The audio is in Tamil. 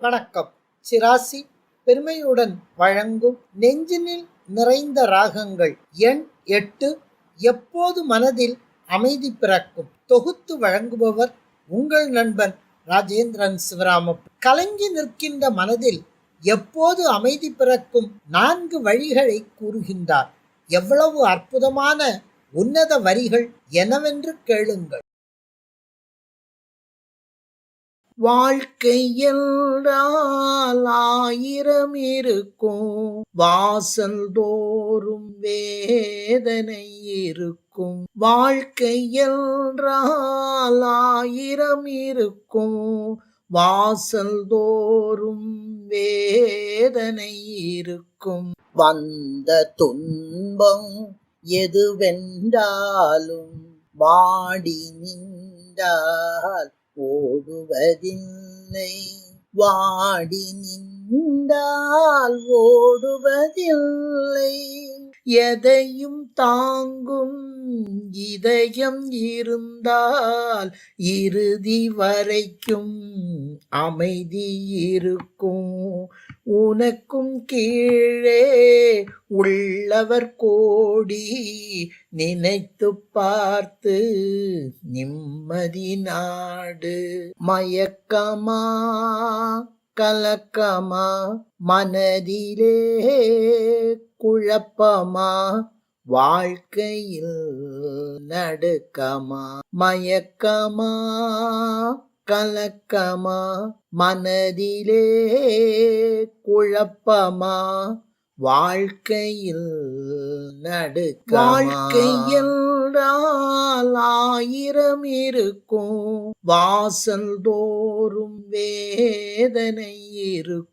வணக்கம். சிராசி பெருமையுடன் வழங்கும் நெஞ்சினில் நிறைந்த ராகங்கள் எண் 8. எப்போது மனதில் அமைதி பிறக்கும். தொகுத்து வழங்குபவர் உங்கள் நண்பன் ராஜேந்திரன் சிவராம. கலங்கி நிற்கின்ற மனதில் எப்போது அமைதி பிறக்கும் 4 வழிகளை கூறுகின்றார். எவ்வளவு அற்புதமான உன்னத வரிகள் எனவென்று கேளுங்கள். வாழ்க்கை என்றால் 1000 இருக்கும், வாசல் தோறும் வேதனை இருக்கும். வாழ்க்கை என்றால் 1000 இருக்கும், வாசல் தோறும் வேதனை இருக்கும். வந்த துன்பம் எதுவென்றாலும் வாடி நின்றால் ஓடுவதில்லை, வாடி நின்றால் ஓடுவதில்லை. எதையும் தாங்கும் இதயம் இருந்தால் இறுதி வரைக்கும் அமைதி இருக்கும். உனக்கும் கீழே உள்ளவர் கோடி, நினைத்து பார்த்து நிம்மதி நாடு. மயக்கமா கலக்கமா மனதிலே குழப்பமா, வாழ்க்கையில் நடுக்கமா. மயக்கமா கலக்கமா மனதிலே குழப்பமா, வாழ்க்கையில் நடுக்கமா. வாழ்க்கை என்றால் 1000 இருக்கும், வாசல் தோறும் வேதனை இருக்கும்.